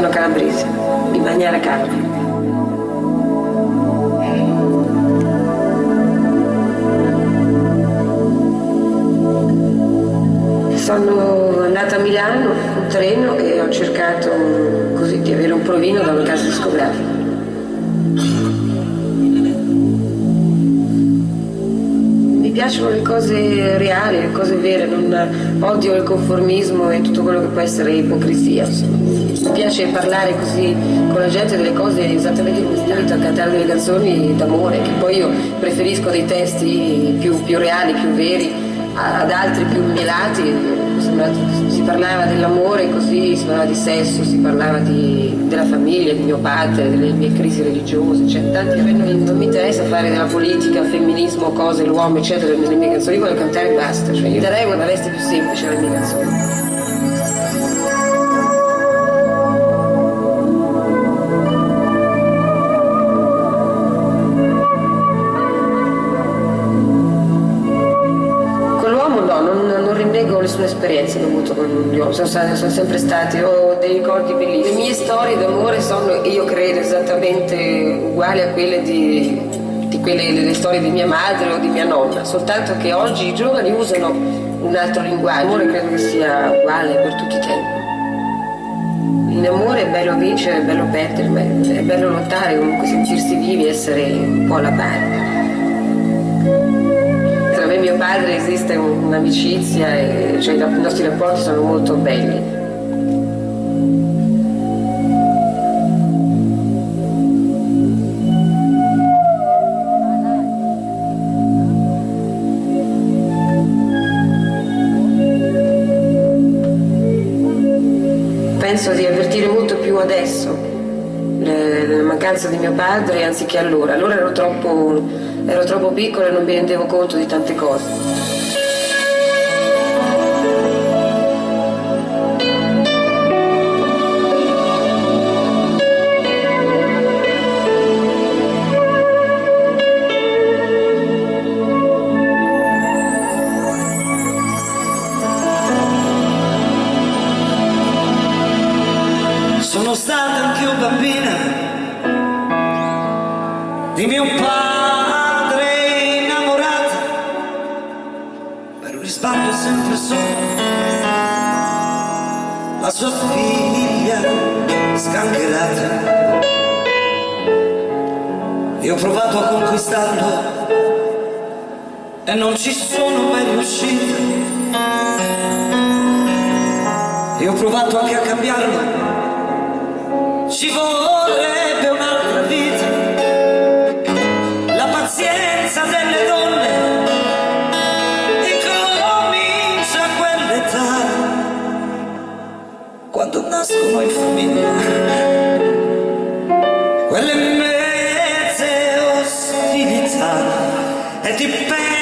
sono calabrese, di Bagnara Calabria. Sono andata a Milano in treno e ho cercato così di avere un provino da una casa discografica. Mi piacciono le cose reali, le cose vere, non odio il conformismo e tutto quello che può essere ipocrisia. Mi piace parlare così con la gente delle cose esattamente come stanno, a cantare delle canzoni d'amore, che poi io preferisco dei testi più reali, più veri, ad altri più mielati. Si parlava dell'amore così, si parlava di sesso, si parlava della famiglia, di mio padre, delle mie crisi religiose, cioè tanti a me non mi interessa fare della politica, femminismo, cose, l'uomo eccetera nelle mie canzoni, io voglio cantare e basta, cioè io darei una veste più semplice alle mie canzoni. Le sue esperienze che ho avuto con gli uomini sono sempre state, ho dei ricordi bellissimi. Le mie storie d'amore sono, io credo, esattamente uguali a quelle di quelle delle storie di mia madre o di mia nonna, soltanto che oggi i giovani usano un altro linguaggio. L'amore credo che sia uguale per tutti i tempi. In amore è bello vincere, è bello perdere, è bello lottare, comunque sentirsi vivi, essere un po' alla pari. Tra me e mio padre esiste un'amicizia, cioè i nostri rapporti sono molto belli. Penso di avvertire molto più adesso la mancanza di mio padre anziché allora. Allora ero troppo piccola e non mi rendevo conto di tante cose. Sono stata anch'io bambina di mio padre innamorata, per lui sbaglio sempre solo, la sua figlia sgangherata. Io ho provato a conquistarlo e non ci sono mai riuscita. Io ho provato anche a cambiarlo, ci vorrebbe un'altra vita, la pazienza delle donne incomincia a quell'età, quando nascono in famiglia quelle mezze ostilità, e ti pensi